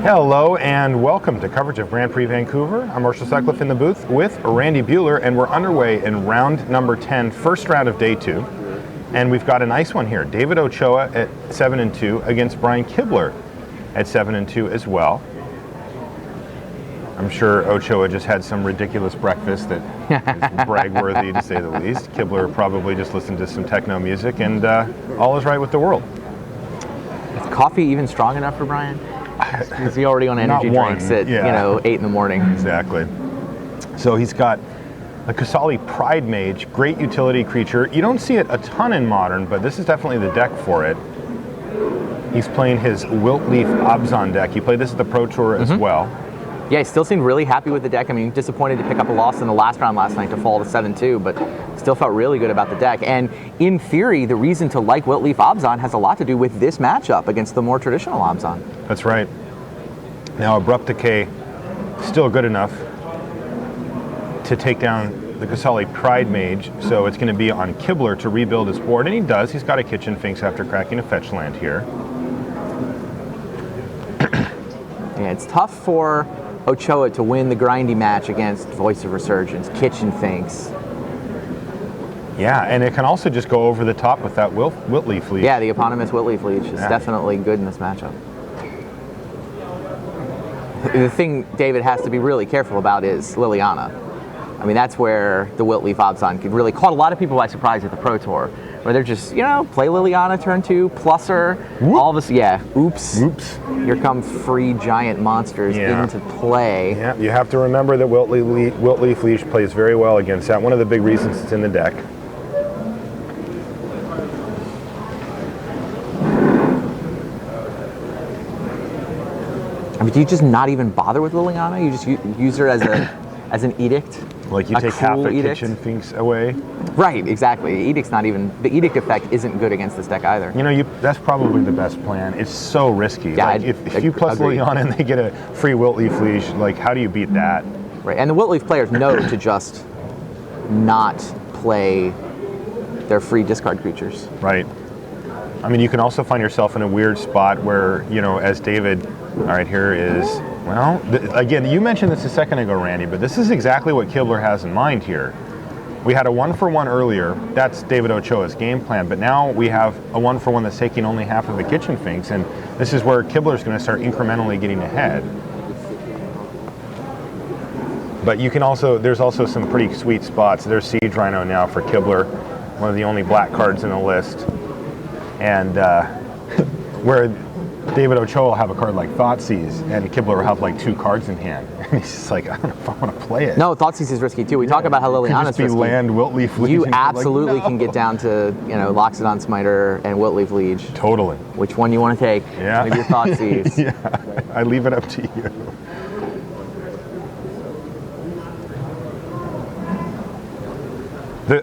Hello and welcome to coverage of Grand Prix Vancouver. I'm Marshall Sutcliffe in the booth with Randy Buehler, and we're underway in round number 10, first round of day 2. And we've got a nice one here. David Ochoa at 7-2 against Brian Kibler at 7-2 as well. I'm sure Ochoa just had some ridiculous breakfast that is brag-worthy to say the least. Kibler probably just listened to some techno music, and all is right with the world. Is coffee even strong enough for Brian? Is he already on energy drinks at 8 in the morning? Exactly. So he's got a Kasali Pride Mage, great utility creature. You don't see it a ton in Modern, but this is definitely the deck for it. He's playing his Wilt-Leaf Abzan deck. He played this at the Pro Tour as well. Yeah, he still seemed really happy with the deck. I mean, disappointed to pick up a loss in the last round last night to fall to 7-2, but still felt really good about the deck. And in theory, the reason to like Wilt-Leaf Abzan has a lot to do with this matchup against the more traditional Abzan. That's right. Now, Abrupt Decay, still good enough to take down the Kasali Pride Mage, so it's going to be on Kibler to rebuild his board, and he does. He's got a Kitchen Finks after cracking a fetch land here. Yeah, it's tough for Ochoa to win the grindy match against Voice of Resurgence, Kitchen Finks. Yeah, and it can also just go over the top with that Wilt-Leaf Leech. Yeah, the eponymous Wilt-Leaf Leech is definitely good in this matchup. The thing David has to be really careful about is Liliana. I mean, that's where the Wilt-Leaf Abzan could really caught a lot of people by surprise at the Pro Tour, where they're just, play Liliana turn 2, plus her, all of us, oops. Here come free giant monsters into play. Yeah, you have to remember that Wilt-Leaf Leech plays very well against that. One of the big reasons it's in the deck. I mean, do you just not even bother with Liliana? You just use her as an edict? Like you take half a Kitchen Finks away? Right, exactly. Edict's not even, the edict effect isn't good against this deck either. That's probably the best plan. It's so risky. Yeah, like if you plus Liliana and they get a free Wilt-Leaf Leech, like how do you beat that? Right, and the Wilt-Leaf players know to just not play their free discard creatures. Right. I mean, you can also find yourself in a weird spot where, as David, all right, here is, well, again, you mentioned this a second ago, Randy, but this is exactly what Kibler has in mind here. We had a 1-for-1 earlier. That's David Ochoa's game plan, but now we have a 1-for-1 that's taking only half of the Kitchen Finks, and this is where Kibler's going to start incrementally getting ahead. But you can also, there's also some pretty sweet spots. There's Siege Rhino now for Kibler, one of the only black cards in the list. And where David Ochoa will have a card like Thoughtseize, and Kibler will have like 2 cards in hand. And he's just like, I don't know if I want to play it. No, Thoughtseize is risky too. We talk about how Liliana's risky. Land Wilt-Leaf Leech. You absolutely can get down to, Loxodon Smiter and Wilt-Leaf Leech. Totally. Which one you want to take? Yeah. Maybe your Thoughtseize. Yeah, I leave it up to you.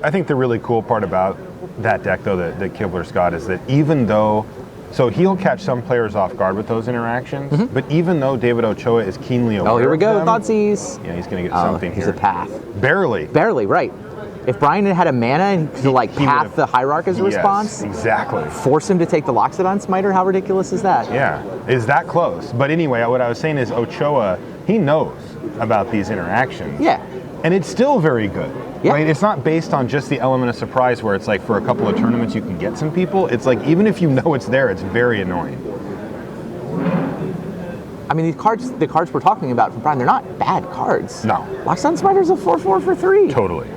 I think the really cool part about that deck, though, that Kibler's got is that even though, so he'll catch some players off guard with those interactions, but even though David Ochoa is keenly aware here we go, of them, Thoughtseize. Yeah, he's going to get something he's here. a path. Barely, right. If Brian had a mana and could path the Hierarch as a response, exactly. Force him to take the Loxodon Smiter, how ridiculous is that? Yeah, is that close? But anyway, what I was saying is Ochoa, he knows about these interactions. Yeah. And it's still very good. Yeah. Right? It's not based on just the element of surprise where it's like for a couple of tournaments you can get some people. It's like even if you know it's there, it's very annoying. I mean, the cards we're talking about from Brian, they're not bad cards. No. Loxodon Smiter's a 4/4 for 3. Totally.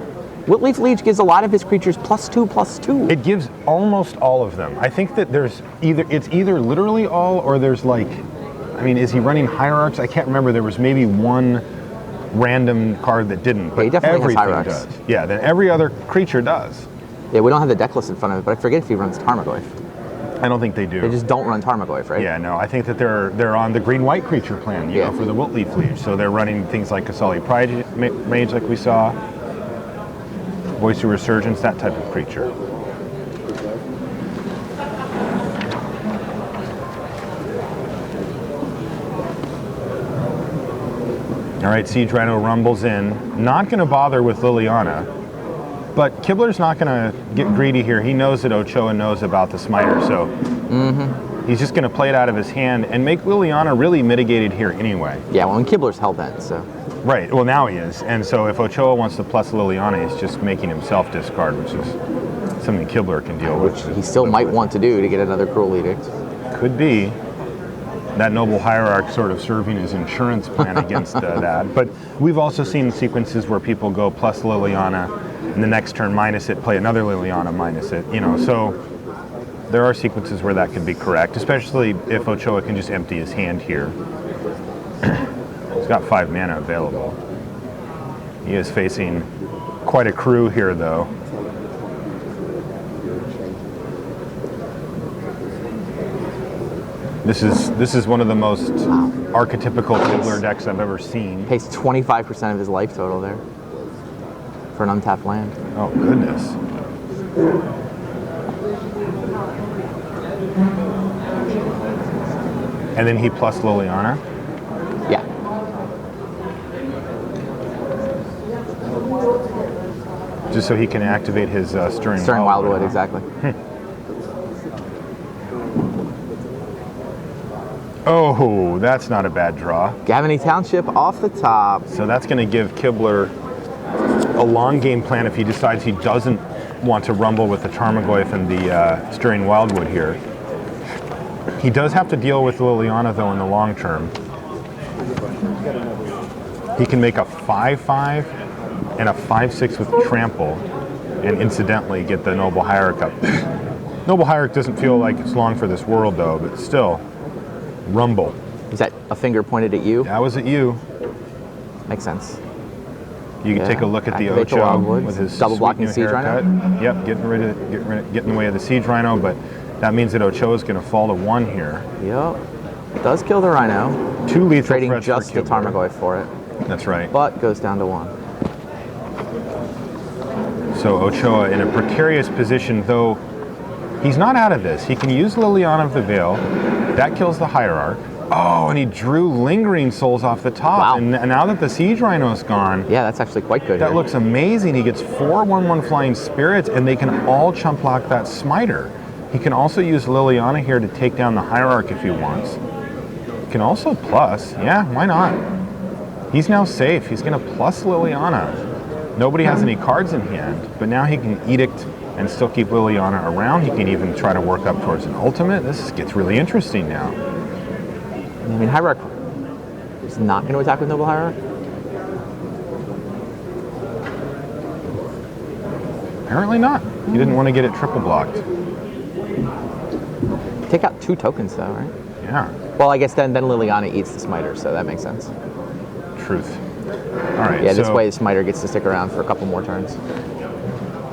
Wilt-Leaf Leech gives a lot of his creatures +2/+2. It gives almost all of them. I think that it's either literally all or there's like, I mean, is he running Hierarchs? I can't remember. There was maybe one random card that didn't, but he definitely everything has Hierarchs. does. Yeah, then every other creature does. Yeah, we don't have the deck list in front of it, but I forget if he runs Tarmogoyf. I don't think they do. They just don't run Tarmogoyf, right? Yeah, no, I think that they're on the green-white creature plan, you know, for the Wilt-Leaf Leech. So they're running things like Kasali Pride Mage, like we saw, Voice of Resurgence, that type of creature. All right, Siege Rhino rumbles in. Not going to bother with Liliana, but Kibler's not going to get greedy here. He knows that Ochoa knows about the Smiter, so He's just going to play it out of his hand and make Liliana really mitigated here anyway. Yeah, well, and Kibler's hell-bent, so. Right, well now he is. And so if Ochoa wants to plus Liliana, he's just making himself discard, which is something Kibler can deal with. Which he still might want to do to get another Cruel Edict. Could be. That Noble Hierarch sort of serving as insurance plan against that. But we've also seen sequences where people go plus Liliana, and the next turn minus it, play another Liliana minus it, you know, so there are sequences where that can be correct, especially if Ochoa can just empty his hand here. He's got 5 mana available. He is facing quite a crew here, though. This is one of the most archetypical Kibler decks I've ever seen. Pays 25% of his life total there for an untapped land. Oh, goodness. And then he plus Liliana? Yeah. Just so he can activate his Stirring Wildwood, huh? exactly. Oh, that's not a bad draw. Gavany Township off the top. So that's going to give Kibler a long game plan if he decides he doesn't want to rumble with the Tarmogoyf and the Stirring Wildwood here. He does have to deal with Liliana, though, in the long term. He can make a 5/5 and a 5/6 with Trample, and incidentally get the Noble Hierarch up. Noble Hierarch doesn't feel like it's long for this world, though, but still, rumble. Is that a finger pointed at you? That was at you. Makes sense. You can take a look at the Activate the Ochoa Wildwoods. with his Double sweet blocking new Siege haircut. Rhino. Yep, get in the way of the Siege Rhino, but that means that Ochoa is going to fall to 1 here. Yep. Does kill the Rhino. 2 lethal Trading threats just for the Kibler. Tarmogoyf for it. That's right. But goes down to 1. So Ochoa in a precarious position, though he's not out of this. He can use Liliana of the Veil. That kills the Hierarch. Oh, and he drew Lingering Souls off the top. Wow. And now that the Siege Rhino's gone, Yeah, that's actually quite good. that here. looks amazing. He gets 4 1/1 Flying Spirits, and they can all chump block that Smiter. He can also use Liliana here to take down the Hierarch if he wants. He can also plus. Yeah, why not? He's now safe. He's going to plus Liliana. Nobody has any cards in hand, but now he can Edict and still keep Liliana around. He can even try to work up towards an ultimate. This gets really interesting now. I mean, Hierarch is not going to attack with Noble Hierarch. Apparently not. He didn't want to get it triple blocked. Take out 2 tokens, though, right? Yeah, Well, I guess then Liliana eats the Smiter, so that makes sense. truth. All right. Yeah, this so- way the Smiter gets to stick around for a couple more turns.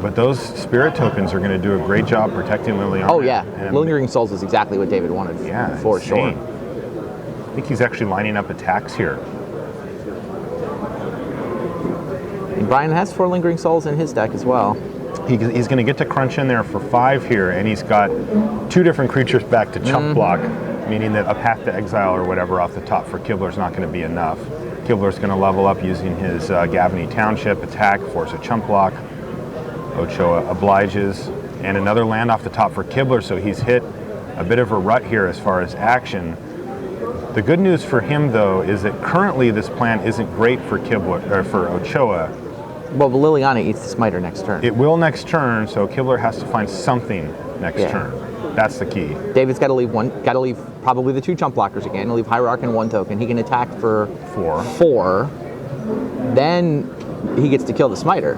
But those spirit tokens are going to do a great job protecting Liliana. Oh, yeah. And- Lingering Souls is exactly what David wanted Yeah, for sure. insane. I think he's actually lining up attacks here. And Brian has 4 Lingering Souls in his deck as well. He's going to get to crunch in there for 5 here, and he's got 2 different creatures back to chump block, meaning that a Path to Exile or whatever off the top for Kibler's not going to be enough. Kibler's going to level up using his Gavany Township attack, force a chump block. Ochoa obliges, and another land off the top for Kibler, so he's hit a bit of a rut here as far as action. The good news for him, though, is that currently this plan isn't great for Kibler or for Ochoa. Well, but Liliana eats the Smiter next turn. It will next turn, so Kibler has to find something next Yeah. turn. That's the key. David's got to leave probably the 2 chump blockers again. He'll leave Hierarch and 1 token. He can attack for 4. 4. Then he gets to kill the Smiter.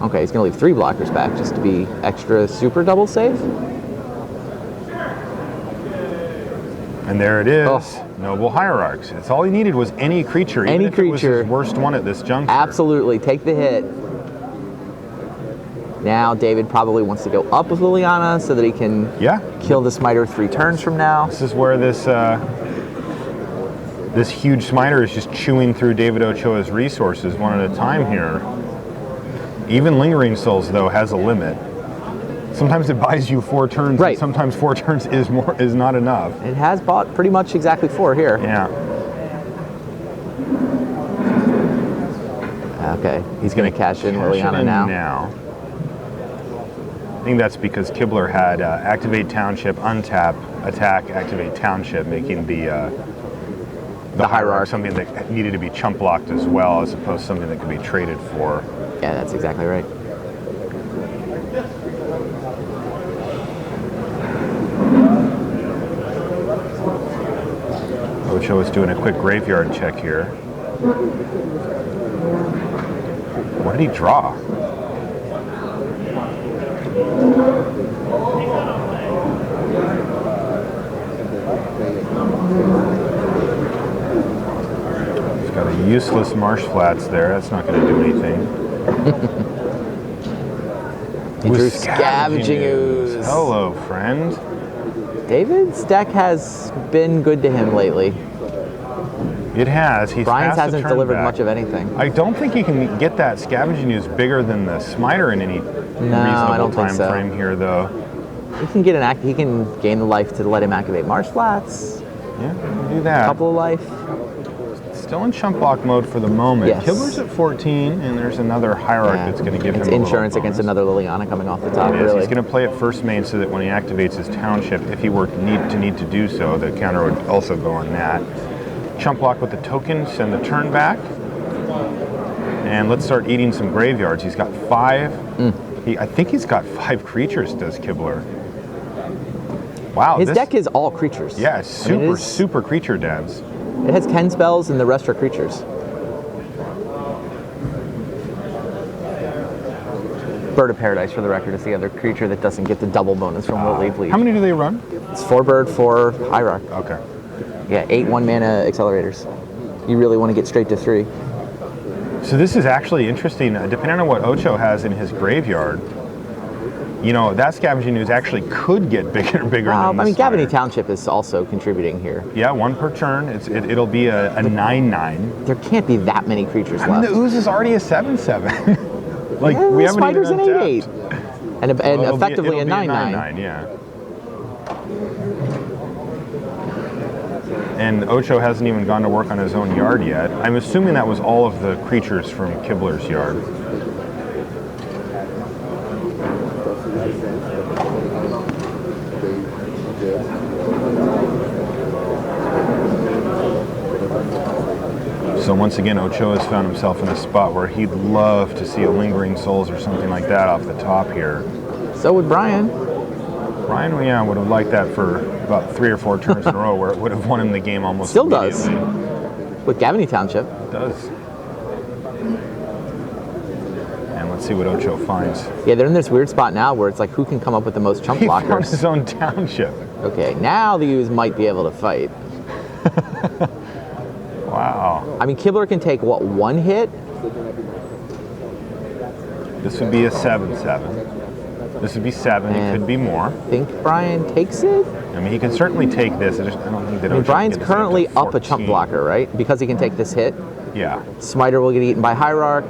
Okay, he's going to leave 3 blockers back just to be extra super double safe. And there it is. Oh. Noble Hierarchs. It's all he needed was any creature, even Any if it was creature. his worst one at this juncture. Absolutely, take the hit. Now David probably wants to go up with Liliana so that he can Yeah. kill the Smiter 3 turns from now. This is where this huge Smiter is just chewing through David Ochoa's resources one at a time here. Even Lingering Souls, though, has a limit. Sometimes it buys you 4 turns, Right. and sometimes 4 turns is not enough. It has bought pretty much exactly 4 here. Yeah. Okay, he's going to cash in Cash it Liliana in now. now. think that's because Kibler had activate township, untap, attack, activate township, making the hierarch something that needed to be chump blocked as well, as opposed to something that could be traded for. Yeah, that's exactly right. Ochoa is doing a quick graveyard check here. What did he draw? He's got a useless marsh flats there. That's not going to do anything. He drew Scavenging Ooze. Hello, friend. David's deck has been good to him lately. It has. Brian's hasn't delivered much of anything. I don't think he can get that Scavenging Ooze bigger than the Smiter in any reasonable time frame here, though. He can get he can gain the life to let him activate Marsh Flats. Yeah, he can do that. Couple of life. Still in chump block mode for the moment. Yes. Kibler's at 14, and there's another hierarch that's going to give him a insurance little against another Liliana coming off the top. It is. Really, He's going to play it first main so that when he activates his township, if he were to need to do so, the counter would also go on that. Chump block with the token, send the turn back, and let's start eating some graveyards. He's got 5. I think he's got 5 creatures. Does Kibler? Wow, his deck is all creatures. Yeah, super creature dense. It has 10 spells, and the rest are creatures. Bird of Paradise, for the record, is the other creature that doesn't get the double bonus from Wilt-Leaf. How many do they run? It's 4 bird, 4 hierarch. Okay. Yeah, 8 1-mana accelerators. You really want to get straight to 3. So this is actually interesting. Depending on what Ochoa has in his graveyard, you know, that Scavenging Ooze actually could get bigger and bigger than this. Gavany Township is also contributing here. Yeah, 1 per turn. It'll be a 9/9. There can't be that many creatures left. I mean, the Ooze is already a 7/7. Like, yeah, we haven't Spider's even an untapped. 8/8. And effectively a 9/9. Yeah. And Ocho hasn't even gone to work on his own yard yet. I'm assuming that was all of the creatures from Kibler's yard. So once again, Ochoa has found himself in a spot where he'd love to see a Lingering Souls or something like that off the top here. So would Brian. Brian, yeah, would have liked that for about 3 or 4 turns in a row, where it would have won him the game almost Still does. immediately. With Gavany Township. It does. And let's see what Ocho finds. Yeah, they're in this weird spot now where it's like, who can come up with the most chump blockers? He found his own township. Okay, now the Ooze might be able to fight. Wow. I mean, Kibler can take, what, 1 hit? This would be a 7/7. This would be 7. It could be more. I think Brian takes it? I mean, he can certainly take this. I don't think that Ocho Brian's can get this currently up up a chump blocker, right? Because he can take this hit. Yeah. Smiter will get eaten by Hierarch.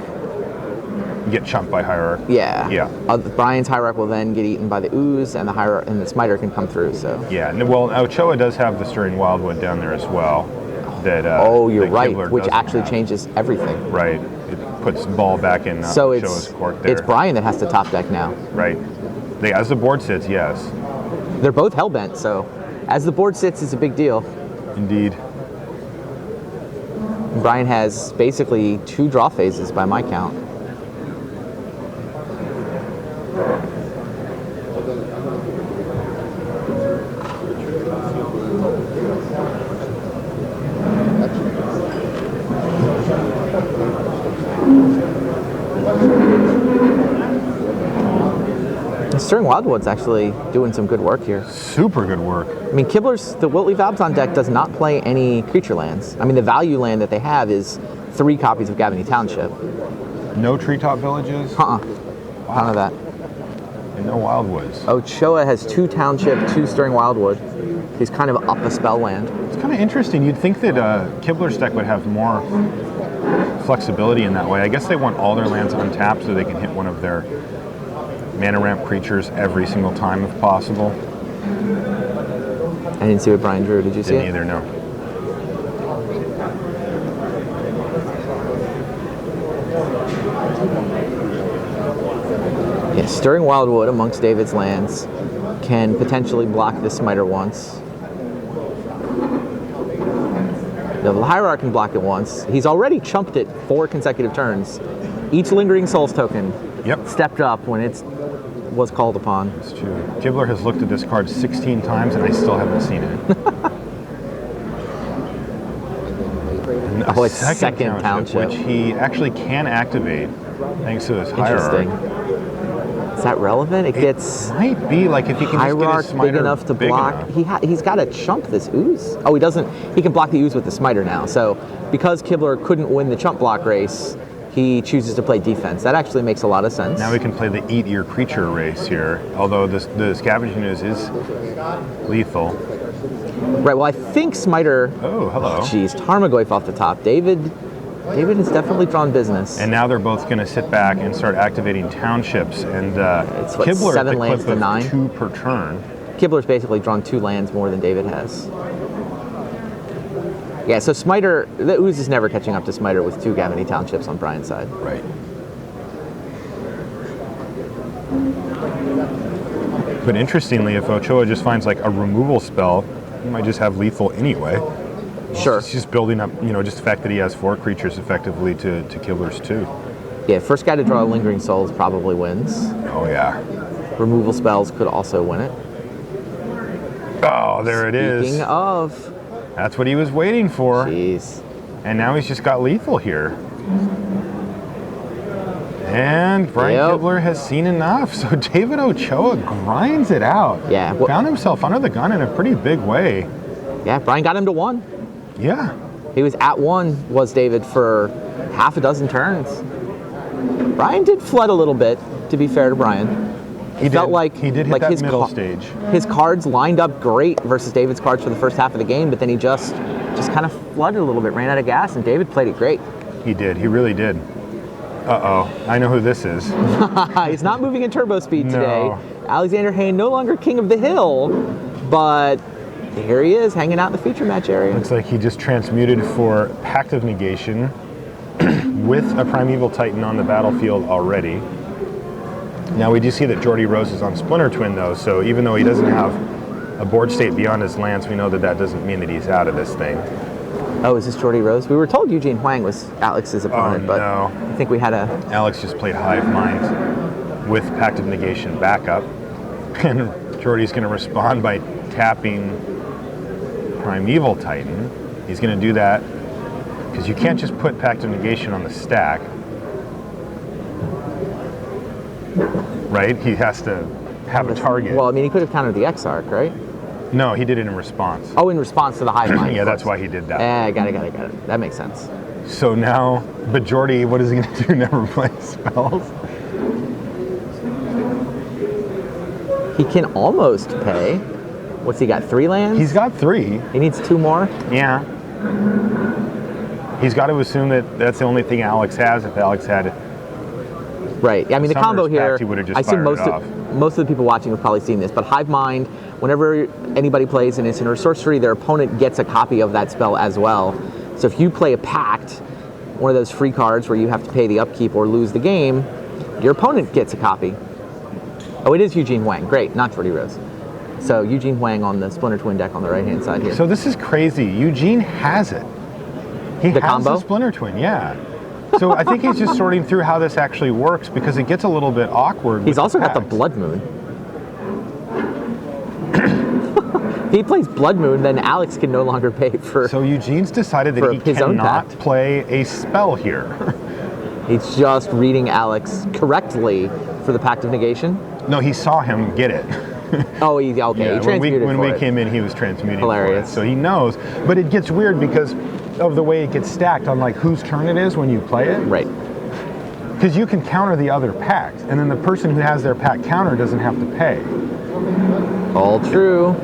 Get chumped by Hierarch. Yeah. Yeah. Brian's Hierarch will then get eaten by the Ooze, and the Smiter can come through. So. Yeah. Well, Ochoa does have the Stirring Wildwood down there as well. That. You're that right. Kibler Which doesn't actually have. changes everything. Right. It puts ball back in so Ochoa's court there. It's Brian that has to top deck now. Right. As the board sits, yes. They're both hellbent, so as the board sits, it's a big deal. Indeed. Brian has basically 2 draw phases by my count. Stirring Wildwood's actually doing some good work here. Super good work. I mean, the Wilt-Leaf Abzan deck does not play any creature lands. I mean, the value land that they have is 3 copies of Gavany Township. No treetop villages? Wow. None of that. And no wildwoods. Ochoa has 2 Township, 2 Stirring Wildwood. He's kind of up a spell land. It's kind of interesting. You'd think that Kibler's deck would have more flexibility in that way. I guess they want all their lands untapped so they can hit one of their mana ramp creatures every single time if possible. I didn't see what Brian drew. Did you see it? Didn't either, no. Yeah, Stirring Wildwood amongst David's lands can potentially block the Smiter once. The Hierarch can block it once. He's already chumped it 4 consecutive turns. Each Lingering Souls token stepped up when it was called upon. It's true. Kibler has looked at this card 16 times and I still haven't seen it. Oh, it's second township, which he actually can activate thanks to his Hierarch. Is that relevant? It might be like if he can Hierarch just get his Smiter big enough to block. He's got to chump this Ooze. Oh, he doesn't. He can block the Ooze with the Smiter now. So because Kibler couldn't win the chump block race, he chooses to play defense. That actually makes a lot of sense. Now we can play the Eat Your Creature race here, although the Scavenging Ooze is lethal. Right, well, I think Smiter... Oh, hello. Jeez, Tarmogoyf off the top. David has definitely drawn business. And now they're both going to sit back and start activating townships. And it's what, Kibler 7 at the lands clip to of 9? 2 per turn. Kibler's basically drawn 2 lands more than David has. Yeah, so Smiter, the Ooze is never catching up to Smiter with 2 Gavany townships on Brian's side. Right. But interestingly, if Ochoa just finds like a removal spell, he might just have lethal anyway. Sure. It's just building up, just the fact that he has 4 creatures effectively to Kibler's 2. Yeah, first guy to draw a Lingering Souls probably wins. Oh, yeah. Removal spells could also win it. Oh, there it is. Speaking of... That's what he was waiting for. Jeez. And now he's just got lethal here. And Brian Kibler has seen enough. So David Ochoa grinds it out. Yeah. Found himself under the gun in a pretty big way. Yeah, Brian got him to 1. Yeah. He was at 1, was David, for half a dozen turns. Brian did flood a little bit, to be fair to Brian. He felt like he did hit that middle stage. His cards lined up great versus David's cards for the first half of the game, but then he just kind of flooded a little bit, ran out of gas, and David played it great. He did. He really did. Uh-oh. I know who this is. He's not moving in turbo speed today. No. Alexander Hayne, no longer king of the hill, but here he is, hanging out in the feature match area. Looks like he just transmuted for Pact of Negation with a Primeval Titan on the battlefield already. Now we do see that Jordy Rose is on Splinter Twin though, so even though he doesn't have a board state beyond his lands, we know that that doesn't mean that he's out of this thing. Oh, is this Jordy Rose? We were told Eugene Wang was Alex's opponent, but no. I think we had a... Alex just played Hive Mind with Pact of Negation backup, and Jordy's going to respond by tapping Primeval Titan. He's going to do that because you can't just put Pact of Negation on the stack. Right? He has to have a target. Well, I mean, he could have countered the Exarch, right? No, he did it in response. Oh, in response to the Hive Mind. Yeah, that's why he did that. Got it. That makes sense. So now, but Jordy, what is he going to do? Never play spells? He can almost pay. What's he got, 3 lands? He's got 3. He needs 2 more? Yeah. He's got to assume that that's the only thing Alex has. If Alex had right. I mean, the combo here, I assume most of the people watching have probably seen this, but Hive Mind, whenever anybody plays an instant or sorcery, their opponent gets a copy of that spell as well. So if you play a Pact, one of those free cards where you have to pay the upkeep or lose the game, your opponent gets a copy. Oh, it is Eugene Wang. Great, not Jordy Rose. So Eugene Wang on the Splinter Twin deck on the right-hand side here. So this is crazy. Eugene has it. He has combo? the Splinter Twin, yeah. So I think he's just sorting through how this actually works because it gets a little bit awkward. He's also got the Blood Moon. If he plays Blood Moon, then Alex can no longer pay for... So Eugene's decided that he cannot play a spell here. He's just reading Alex correctly for the Pact of Negation? No, he saw him get it. Oh, okay. Yeah, he transmuted when we came in, he was transmuting. Hilarious. For it, so he knows. But it gets weird because of the way it gets stacked on like whose turn it is when you play it. Right. Because you can counter the other pact, and then the person who has their pact counter doesn't have to pay. All true.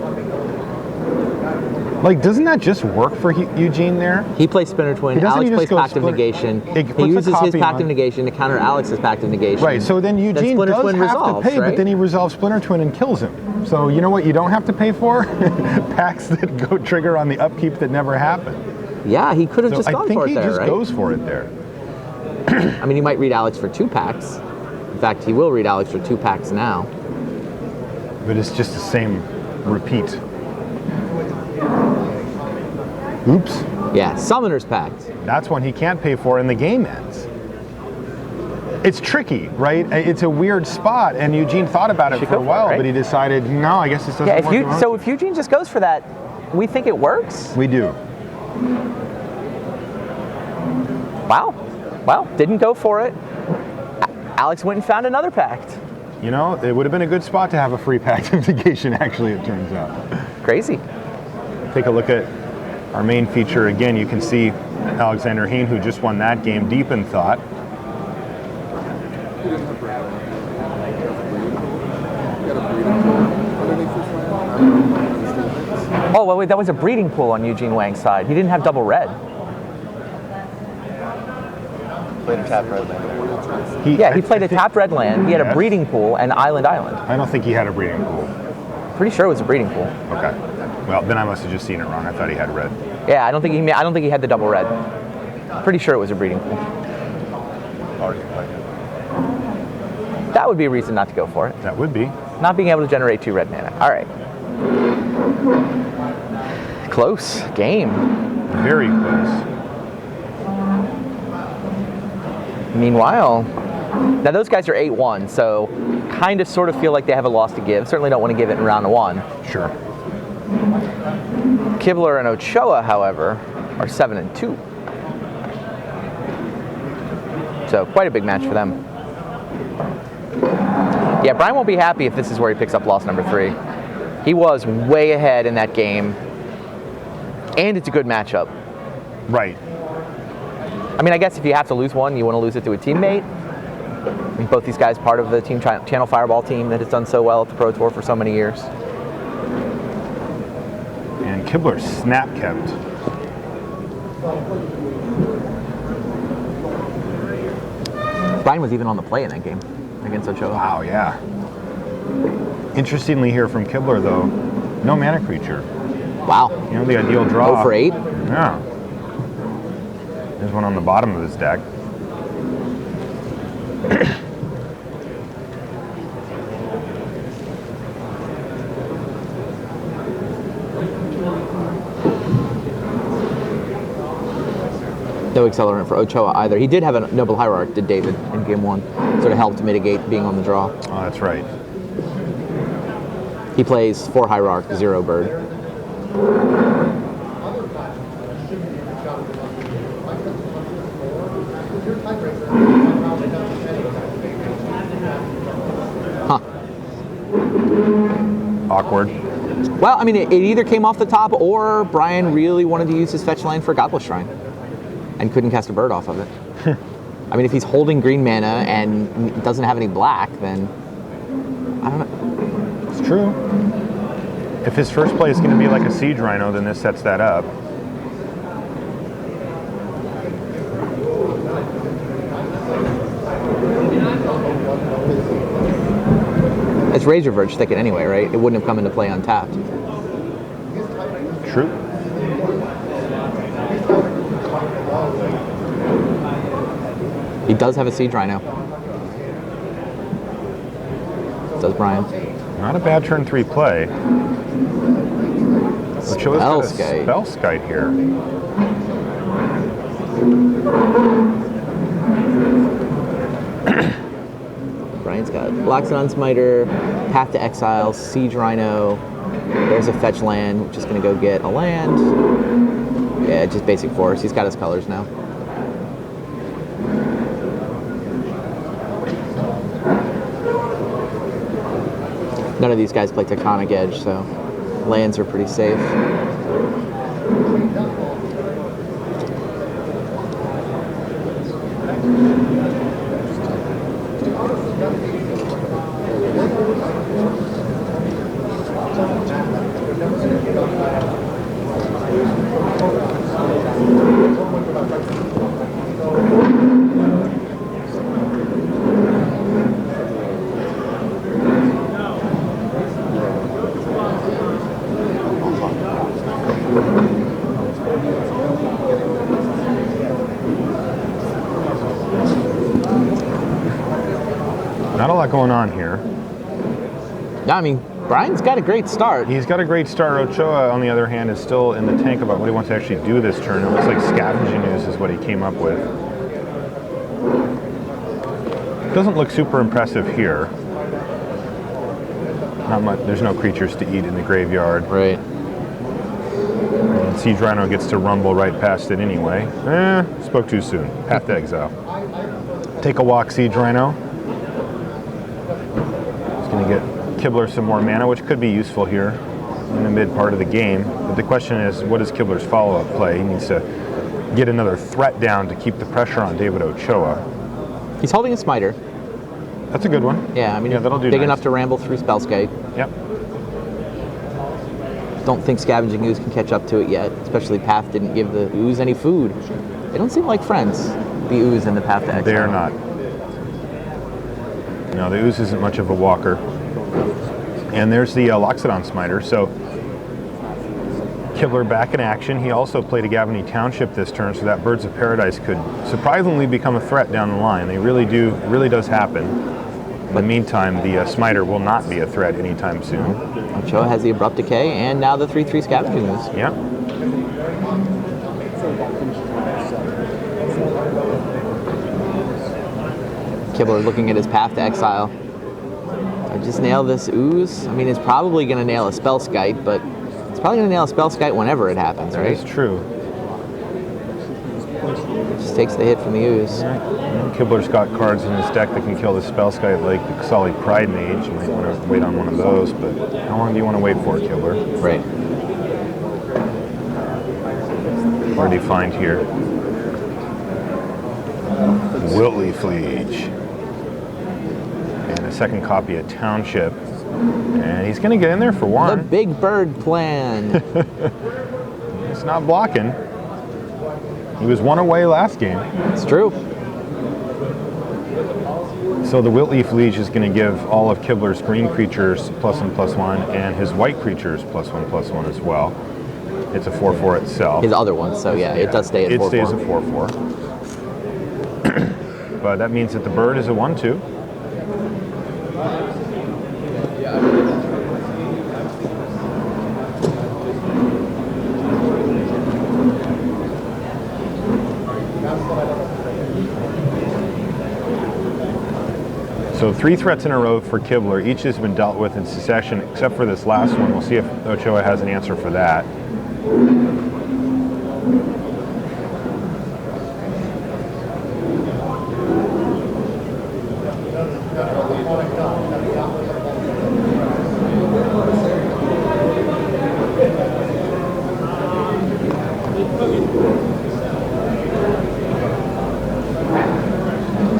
Like, doesn't that just work for Eugene there? He plays Splinter Twin. Alex plays Pact of Negation. He uses his Pact of Negation to counter Alex's Pact of Negation. Right, so then Eugene does have to pay, but then he resolves Splinter Twin and kills him. So you know what you don't have to pay for? Pacts that go trigger on the upkeep that never happen. Yeah, he could have just gone for it there, right? I think he just goes for it there. I mean, he might read Alex for 2 packs. fact, he will read Alex for 2 packs now. But it's just the same repeat. Oops. Yeah, Summoner's Pact. That's one he can't pay for and the game ends. It's tricky, right? It's a weird spot, and Eugene thought about it for a while, but he decided, no, I guess this doesn't work. So if Eugene just goes for that, we think it works? We do. Wow. Well, didn't go for it. Alex went and found another pact. You know, it would have been a good spot to have a free pact of negation, actually, it turns out. Crazy. Take a look at our main feature. Again, you can see Alexander Hayne, who just won that game, deep in thought. Oh, well, wait, that was a breeding pool on Eugene Wang's side. He didn't have double red. Played a tap red land. He played a tap red land. He had a breeding pool and island. I don't think he had a breeding pool. Pretty sure it was a breeding pool. Okay. Well, then I must have just seen it wrong. I thought he had red. Yeah, I don't think he had the double red. Pretty sure it was a breeding pool. That would be a reason not to go for it. That would be. Not being able to generate 2 red mana. All right. Close game. Very close. Meanwhile, now those guys are 8-1, so kind of sort of feel like they have a loss to give. Certainly don't want to give it in round 1. Sure. Kibler and Ochoa, however, are 7-2. So quite a big match for them. Yeah, Brian won't be happy if this is where he picks up loss number 3. He was way ahead in that game, and it's a good matchup. Right. I mean, I guess if you have to lose one, you want to lose it to a teammate. I mean, both these guys part of the Team Channel Fireball team that has done so well at the Pro Tour for so many years. And Kibler snap kept. Brian was even on the play in that game against Ochoa. Wow, yeah. Interestingly here from Kibler, though, no mana creature. Wow. You know, the ideal draw. 0 for 8? Yeah. There's one on the bottom of his deck. No accelerant for Ochoa either. He did have a Noble Hierarch, did David, in game 1. Sort of helped mitigate being on the draw. Oh, that's right. He plays 4 Hierarch, 0 Bird. Huh. Awkward. Well, I mean, it either came off the top or Brian really wanted to use his fetch line for Godless Shrine and couldn't cast a bird off of it. I mean, if he's holding green mana and doesn't have any black, then I don't know. It's true. If his first play is going to be like a Siege Rhino, then this sets that up. It's Razor Verge thicket anyway, right? It wouldn't have come into play untapped. True. He does have a Siege Rhino. Does Brian? Not a bad turn 3 play. Ochoa's got a Spellskite. Spellskite here. Brian's got Loxodon Smiter, Path to Exile, Siege Rhino. There's a fetch land, which is going to go get a land. Yeah, just basic force. He's got his colors now. None of these guys play Tectonic Edge, so lands are pretty safe. Not a lot going on here. No, I mean, Brian's got a great start. He's got a great start. Ochoa, on the other hand, is still in the tank about what he wants to actually do this turn. It looks like Scavenging Ooze is what he came up with. Doesn't look super impressive here. Not much. There's no creatures to eat in the graveyard. Right. And Siege Rhino gets to rumble right past it anyway. Spoke too soon. Path to Exile. Take a walk, Siege Rhino. He's going to get Kibler some more mana, which could be useful here in the mid part of the game. But the question is, what is Kibler's follow-up play? He needs to get another threat down to keep the pressure on David Ochoa. He's holding a Smiter. That's a good one. Yeah, I mean, that'll do big nice. enough to ramble through Spellskite. Yep. Don't think Scavenging Ooze can catch up to it yet, especially Path didn't give the Ooze any food. They don't seem like friends, the Ooze and the Path to Exile. They are not. No, the Ooze isn't much of a walker. And there's the Loxodon Smiter. So Kibler back in action. He also played a Gavany Township this turn, so that Birds of Paradise could surprisingly become a threat down the line. It really does happen. In the meantime, the Smiter will not be a threat anytime soon. Ochoa has the Abrupt Decay and now the 3/3 Scavenging Ooze. Yeah. Kibler looking at his Path to Exile. I just nail this Ooze. I mean, it's probably going to nail a Spellskite, but it's probably going to nail a Spellskite whenever it happens, right? That's true. Just takes the hit from the Ooze. Kibler's got cards in his deck that can kill the Spellskite, like the Solid Pride Mage. You might want to wait on one of those, but how long do you want to wait for, Kibler? Right. What did he find here? Wilt-Leaf Liege. And a second copy of Township. And he's going to get in there for The one. Big Bird Plan. It's not blocking. He was one away last game. It's true. So the Wilt-Leaf Liege is going to give all of Kibler's green creatures +1/+1 and his white creatures +1/+1 as well. It's a 4/4 itself. His other one, so yeah, it does stay at 4/4. It stays at 4/4. But that means that the bird is a 1/2. So 3 threats in a row for Kibler. Each has been dealt with in succession, except for this last one. We'll see if Ochoa has an answer for that.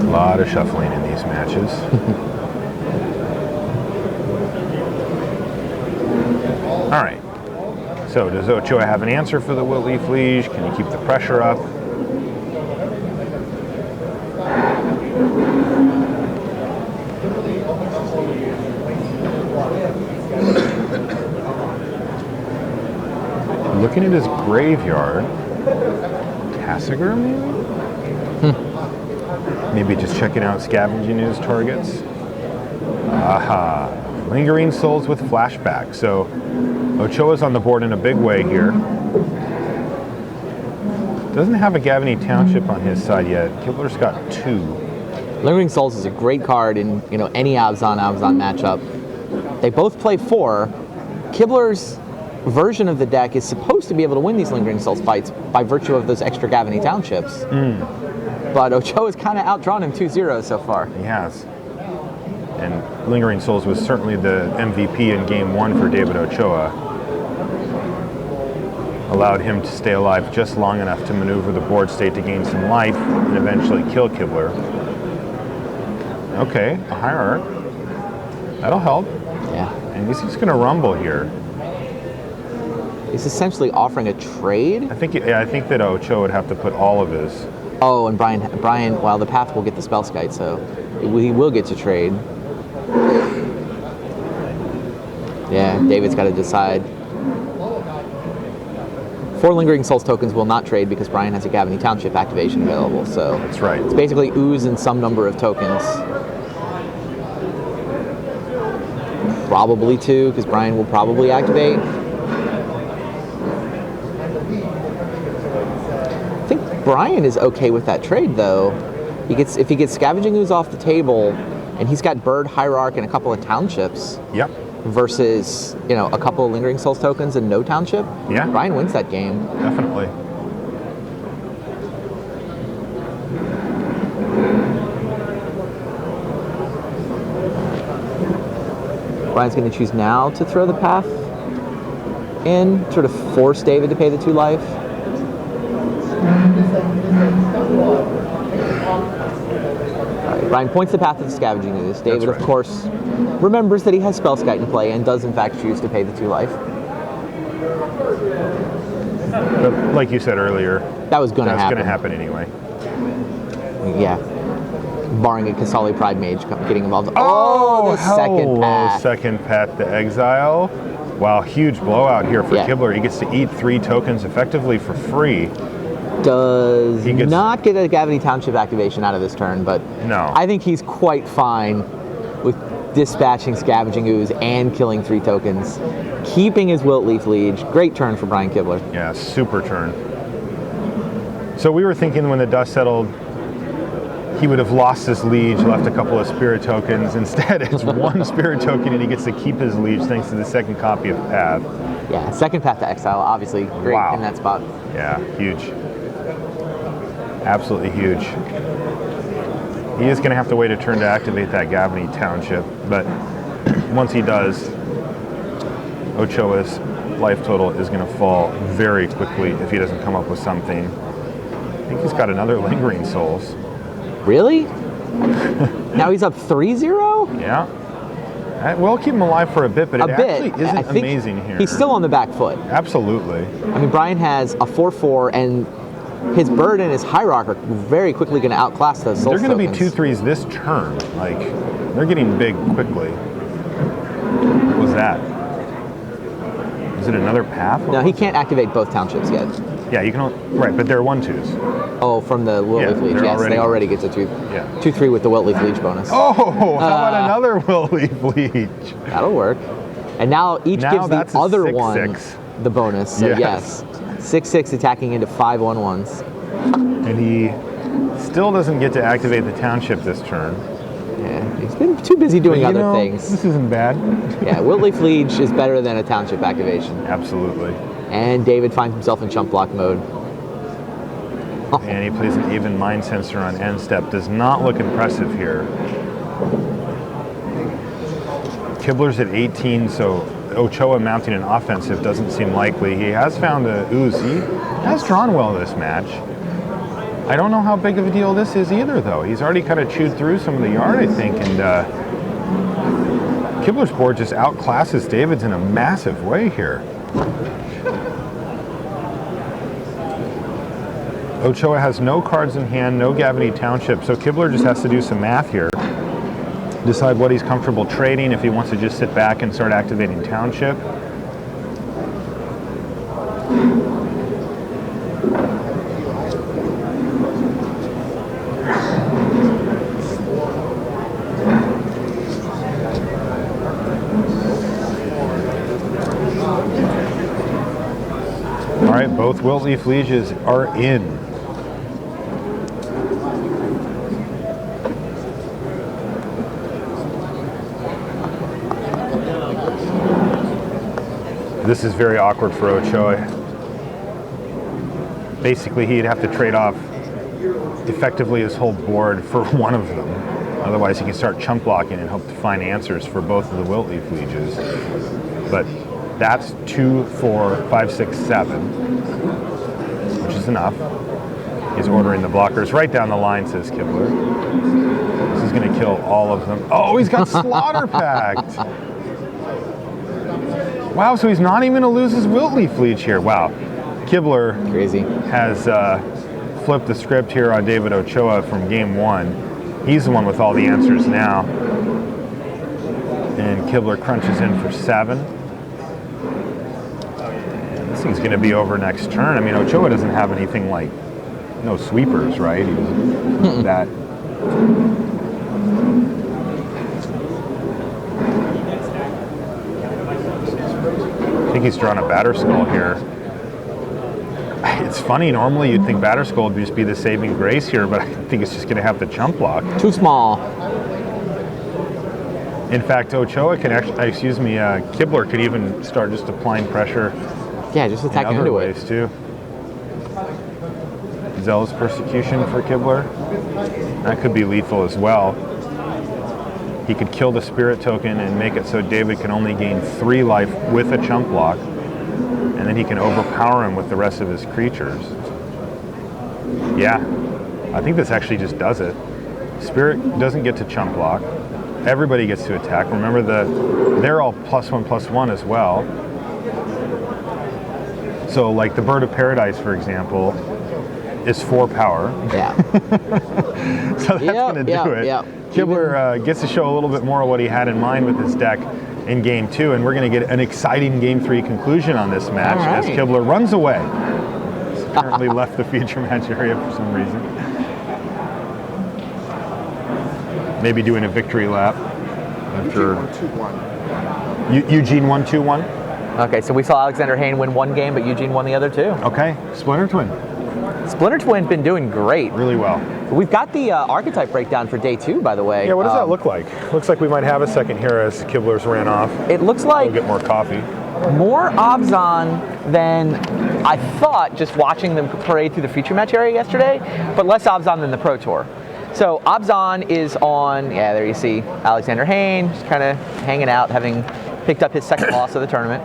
A lot of shuffling in these matches. All right. So does Ochoa have an answer for the Wilt-Leaf Liege? Can he keep the pressure up? Looking at his graveyard. Tassiger, maybe? Maybe just checking out Scavenging Ooze targets. Aha. Lingering Souls with Flashback. So Ochoa's on the board in a big way here. Doesn't have a Gavany Township on his side yet. Kibler's got 2. Lingering Souls is a great card in any Abzan matchup. They both play 4. Kibler's version of the deck is supposed to be able to win these Lingering Souls fights by virtue of those extra Gavany Townships. But Ochoa's kind of outdrawn him 2-0 so far. He has. And Lingering Souls was certainly the MVP in Game 1 for David Ochoa. Allowed him to stay alive just long enough to maneuver the board state to gain some life and eventually kill Kibler. Okay, a Hierarch. That'll help. Yeah. And he's just going to rumble here. He's essentially offering a trade. I think that Ochoa would have to put all of his. Oh, and Brian, well, the Path will get the Spellskite, so he will get to trade. Yeah, David's got to decide. 4 Lingering Souls tokens will not trade because Brian has a Gavany Township activation available, so That's right. it's basically Ooze and some number of tokens. probably 2, because Brian will probably activate. I think Brian is okay with that trade, though. If he gets Scavenging Ooze off the table, and he's got Bird, Hierarch, and a couple of townships. Yep. Versus, a couple of Lingering Souls tokens and no township. Yeah. Brian wins that game. Definitely. Brian's going to choose now to throw the path in, sort of force David to pay the 2 life. Brian points the path to the Scavenging Ooze. David, right. of course, remembers that he has Spellskite in play and does, in fact, choose to pay the 2 life. But like you said earlier, that was going to happen. That's going to happen anyway. Yeah. Barring a Kasali Pride Mage getting involved. Oh, the second path. Second path to exile. Wow, huge blowout here for Kibler. He gets to eat 3 tokens effectively for free. Does not get a Gavany Township activation out of this turn, but no. I think he's quite fine with dispatching Scavenging Ooze and killing 3 tokens, keeping his Wilt-Leaf Liege. Great turn for Brian Kibler. Yeah, super turn. So we were thinking when the dust settled, he would have lost his Liege, left a couple of Spirit tokens. Instead, it's 1 Spirit token, and he gets to keep his Liege thanks to the second copy of Path. Yeah, second Path to Exile, obviously great in that spot. Yeah, huge. Absolutely huge. He is going to have to wait a turn to activate that Gavany Township, but once he does, Ochoa's life total is going to fall very quickly if he doesn't come up with something. I think he's got another Lingering Souls. Really? Now he's up 3-0? Yeah. We'll keep him alive for a bit, but actually isn't amazing here. He's still on the back foot. Absolutely. I mean, Brian has a 4-4, and his Bird and his Hierarch are very quickly going to outclass those Souls They're going to tokens. be 2-3s this turn. Like, they're getting big quickly. What was that? Is it another path? No, he can't activate both townships yet. Yeah, you can. Right, but they're 1-2s. Oh, from the Wilt-Leaf Liege. Yes, they already get to 2-3 with the Wilt-Leaf Liege bonus. Oh, how about another Wilt-Leaf Liege? That'll work. And now each gives the other 6-6. one the bonus. So yes. 6-6 attacking into 5 1/1s. And he still doesn't get to activate the township this turn. Yeah, he's been too busy doing other things. This isn't bad. Yeah, Wilt-Leaf Liege is better than a township activation. Absolutely. And David finds himself in chump block mode. And he plays an Even Mind Sensor on end step. Does not look impressive here. Kibler's at 18, so Ochoa mounting an offensive doesn't seem likely. He has found a ooze. He has drawn well this match. I don't know how big of a deal this is either, though. He's already kind of chewed through some of the yard, I think, and Kibler's board just outclasses David's in a massive way here. Ochoa has no cards in hand, no Gavany Township, so Kibler just has to do some math here. Decide what he's comfortable trading, if he wants to just sit back and start activating Township. All right, both Wilt-Leaf Lieges are in. This is very awkward for Ochoa. Basically, he'd have to trade off effectively his whole board for one of them. Otherwise, he can start chump blocking and hope to find answers for both of the Wilt-Leaf Lieges. But that's 2, 4, 5, 6, 7, which is enough. He's ordering the blockers right down the line, says Kibler. This is going to kill all of them. Oh, he's got Slaughter Pact! Wow, so he's not even going to lose his Wilt-Leaf Liege here. Wow. Kibler has flipped the script here on David Ochoa from game 1. He's the one with all the answers now. And Kibler crunches in for 7. And this thing's going to be over next turn. I mean, Ochoa doesn't have anything like, no sweepers, right? He doesn't that. like he's drawn a Batterskull here. It's funny, normally you'd think Batterskull would just be the saving grace here, but I think it's just going to have the chump block. Too small. In fact, Ochoa can actually, Kibler could even start just applying pressure. Yeah, just attacking in other into ways it. too. Zealous Persecution for Kibler. That could be lethal as well. He could kill the spirit token and make it so David can only gain 3 life with a chump block, and then he can overpower him with the rest of his creatures. Yeah, I think this actually just does it. Spirit doesn't get to chump block. Everybody gets to attack. Remember, they're all +1/+1 as well. So like the Bird of Paradise, for example, is 4 power. Yeah. So that's going to do it. Yep. Kibler gets to show a little bit more of what he had in mind with his deck in Game 2, and we're going to get an exciting Game 3 conclusion on this match as Kibler runs away. He's apparently left the feature match area for some reason. Maybe doing a victory lap. After Eugene 1-2-1. Okay, so we saw Alexander Hayne win 1 game, but Eugene won the other 2. Okay, Splinter Twin. Splinter Twin been doing great. Really well. We've got the Archetype breakdown for day 2, by the way. Yeah, what does that look like? Looks like we might have a second here as Kibler's ran off. It looks like We'll get more coffee. more Abzan than I thought just watching them parade through the feature match area yesterday, but less Abzan than the Pro Tour. So Abzan is on, there you see Alexander Hayne, just kind of hanging out, having picked up his second loss of the tournament.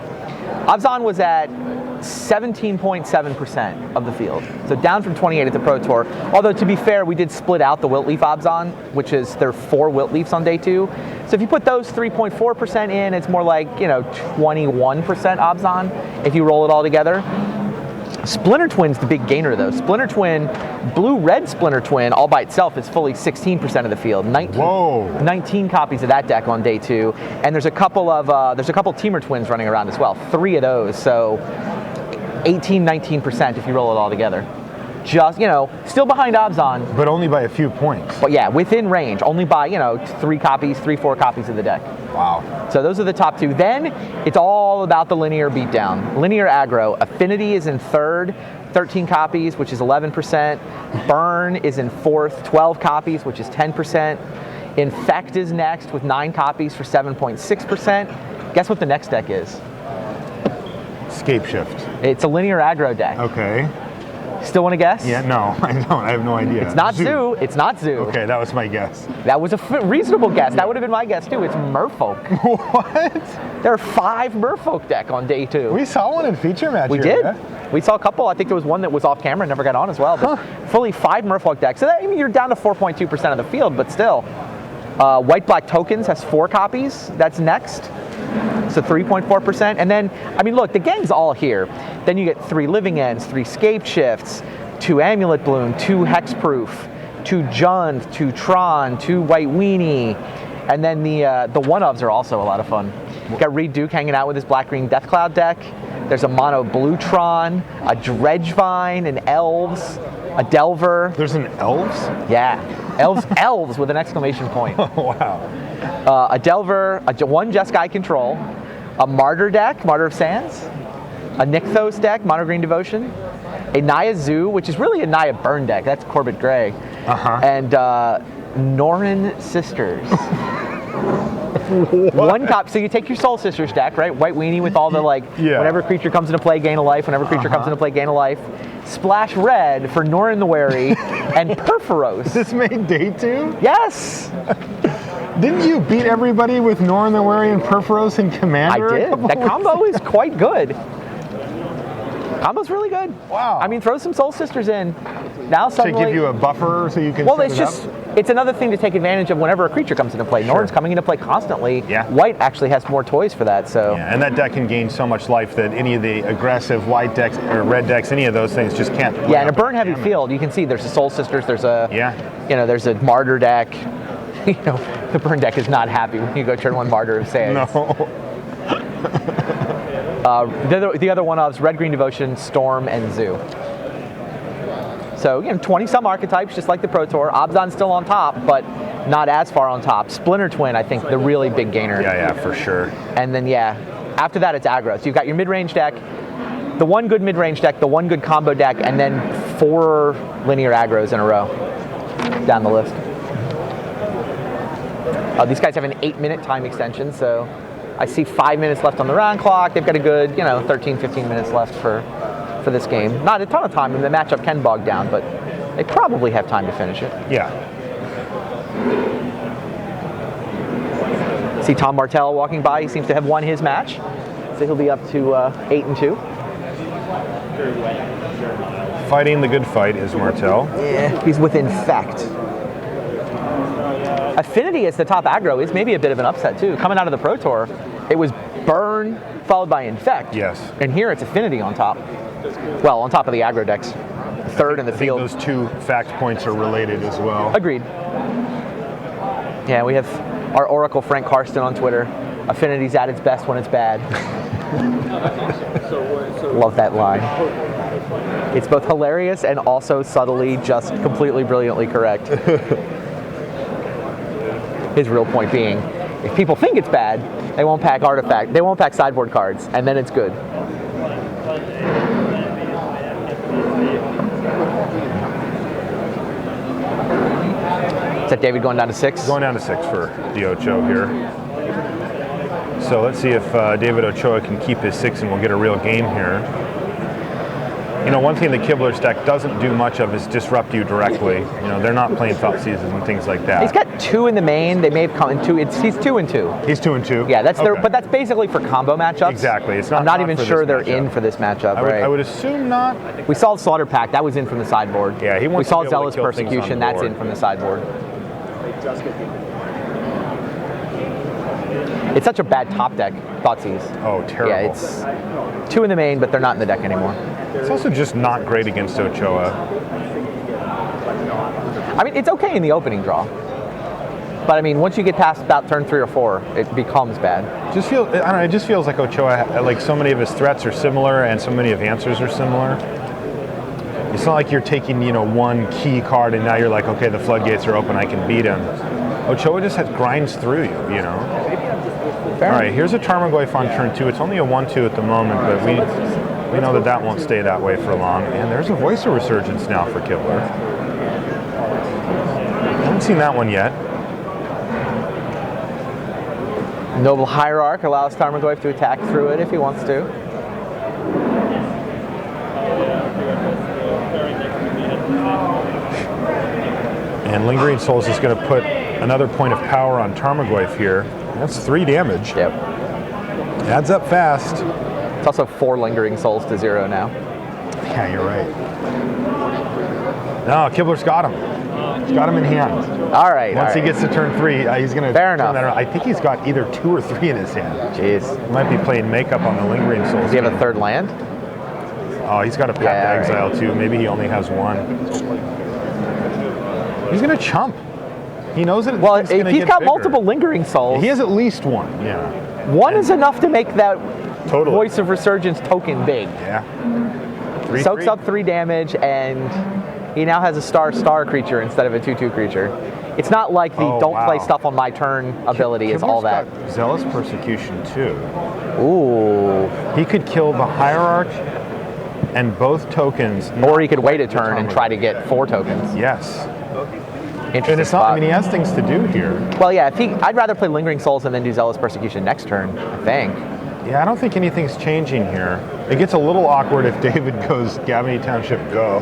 Abzan was at 17.7% of the field, so down from 28 at the Pro Tour. Although, to be fair, we did split out the Wilt-Leaf Abzan, which is there are 4 Wilt-Leafs on day 2. So if you put those 3.4% in, it's more like 21% Abzan if you roll it all together. Splinter Twin's the big gainer, though. Splinter Twin, blue-red Splinter Twin, all by itself is fully 16% of the field. 19 copies of that deck on day 2, and there's a couple Teamer Twins running around as well. 3 of those, so 18-19% if you roll it all together. Just still behind Abzan, but only by a few points. But yeah, within range, only by 4 copies of the deck. Wow. So those are the top 2. Then it's all about the linear beatdown. Linear aggro. Affinity is in 3rd, 13 copies, which is 11%. Burn is in 4th, 12 copies, which is 10%. Infect is next with 9 copies for 7.6%. Guess what the next deck is? Scape Shift. It's a linear aggro deck. Okay. Still want to guess? Yeah, no, I don't. I have no idea. It's not Zoo. It's not Zoo. Okay, that was my guess. That was a reasonable guess. That would have been my guess too. It's Merfolk. What? There are 5 Merfolk deck on day 2. We saw one in feature match. We did. We saw a couple. I think there was one that was off camera and never got on as well. But fully 5 Merfolk decks. So that, you're down to 4.2% of the field, but still. White-black tokens has 4 copies. That's next. So 3.4%. And then, look, the gang's all here. Then you get 3 Living Ends, 3 Scape Shifts, 2 Amulet Bloom, 2 Hexproof, 2 Jund, 2 Tron, 2 White Weenie. And then the one-ofs are also a lot of fun. You got Reed Duke hanging out with his black-green Death Cloud deck. There's a mono blue Tron, a Dredgevine, an Elves, a Delver. There's an Elves? Yeah. Elves with an exclamation point. Wow. A Delver, one Jeskai Control, a Martyr deck, Martyr of Sands, a Nykthos deck, Mono Green Devotion, a Naya Zoo, which is really a Naya Burn deck. That's Corbett Gray. And Norrin Sisters. One copy. So you take your Soul Sisters deck, right? White Weenie with all the whenever creature comes into play, gain a life. Whenever creature comes into play, gain a life. Splash red for Norrin the Wary and Perforos. This made day 2? Yes. Didn't you beat everybody with Norrin the Wary and Perforos and Commander? I did. That combo is quite good. Combo's really good. Wow. Throw some Soul Sisters in. Now suddenly, to give you a buffer so you can it's another thing to take advantage of whenever a creature comes into play. Norrin's coming into play constantly. Yeah. White actually has more toys for that, so. Yeah, and that deck can gain so much life that any of the aggressive white decks or red decks, any of those things just can't. Yeah, in a burn heavy field, you can see there's a Soul Sisters, there's a there's a Martyr deck. The burn deck is not happy when you go turn 1 Martyr of Sands. No. The other one-offs, Red Green Devotion, Storm, and Zoo. So 20-some archetypes, just like the Pro Tour. Abzan's still on top, but not as far on top. Splinter Twin, I think, the really big gainer. Yeah, for sure. And then After that, it's aggro. So you've got your mid-range deck, the one good mid-range deck, the one good combo deck, and then 4 linear aggros in a row down the list. These guys have an 8-minute time extension, so I see 5 minutes left on the round clock. They've got a good, 13, 15 minutes left for this game. Not a ton of time, and the matchup can bog down, but they probably have time to finish it. Yeah. See Tom Martell walking by. He seems to have won his match, so he'll be up to 8-2. Fighting the good fight is Martell. Yeah, he's with Infect. Affinity as the top aggro is maybe a bit of an upset too. Coming out of the Pro Tour, it was Burn followed by Infect. Yes. And here it's Affinity on top. Well, on top of the aggro decks. Third in the field. Those 2 fact points are related as well. Agreed. Yeah, we have our Oracle Frank Karsten on Twitter. Affinity's at its best when it's bad. Love that line. It's both hilarious and also subtly just completely brilliantly correct. His real point being, if people think it's bad, they won't pack artifact, they won't pack sideboard cards, and then it's good. Is that David going down to 6? Going down to 6 for the Ochoa here. So let's see if David Ochoa can keep his 6 and we'll get a real game here. One thing the Kibler's deck doesn't do much of is disrupt you directly. They're not playing Thoughtseizes and things like that. He's got 2 in the main. They may have come in 2. He's 2 and 2. He's 2 and 2. Yeah, that's okay. but that's basically for combo matchups. Exactly. It's not. I'm not even sure they're matchup. in for this matchup. I would assume not. We saw Slaughter Pact. That was in from the sideboard. Yeah, he wants. We saw to be able Zealous to kill things on Persecution. the That's board. in from the sideboard. It's such a bad top deck, Thoughtseize. Oh, terrible. Yeah, it's 2 in the main, but they're not in the deck anymore. It's also just not great against Ochoa. I mean, it's okay in the opening draw. But I mean, once you get past about turn 3 or 4, it becomes bad. I don't know, it just feels like Ochoa, like so many of his threats are similar and so many of his answers are similar. It's not like you're taking, one key card and now you're like, okay, the floodgates are open, I can beat him. Ochoa just grinds through you, All right, here's a Tarmogoyf on turn 2. It's only a 1-2 at the moment, but we know that won't stay that way for long. And there's a Voice of Resurgence now for Kibler. Haven't seen that one yet. Noble Hierarch allows Tarmogoyf to attack through it if he wants to. And Lingering Souls is going to put another point of power on Tarmogoyf here. That's 3 damage. Yep. Adds up fast. It's also 4 Lingering Souls to 0 now. Yeah, you're right. No, Kibler's got him. He's got him in hand. All right. Once he gets to turn 3, he's going to Fair turn enough. that around. I think he's got either 2 or 3 in his hand. Jeez. He might be playing makeup on the Lingering Souls. Does he have a 3rd land? Oh, he's got a Path to Exile too. Maybe he only has 1. He's going to chump. He knows it. Well, if he's got multiple Lingering Souls, he has at least 1. Yeah. 1 is enough to make that Totally. Voice of Resurgence token big. Yeah. Soaks up 3 damage, and he now has a star creature instead of a 2/2 creature. It's not like the don't play stuff on my turn ability is all that. Got Zealous Persecution too. Ooh. He could kill the Hierarch and both tokens. Or he could wait a turn and try to get 4 tokens. Yes. Interesting And it's not. spot. I mean, he has things to do here. Well, yeah. I'd rather play Lingering Souls and then do Zealous Persecution next turn, I think. Yeah, I don't think anything's changing here. It gets a little awkward if David goes Gavany Township go,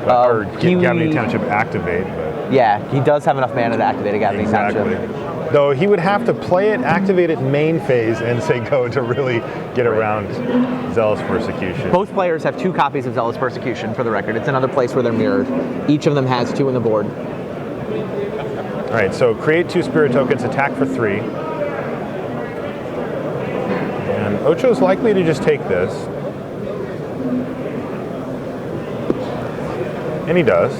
or Gavany Township activate. But yeah, he does have enough mana to activate a Gavany exactly. Township. Though he would have to play it, activate it main phase, and say go to really get around Zealous Persecution. Both players have 2 copies of Zealous Persecution, for the record. It's another place where they're mirrored. Each of them has 2 on the board. All right, so create 2 spirit tokens, attack for 3. And Ochoa's likely to just take this. And he does.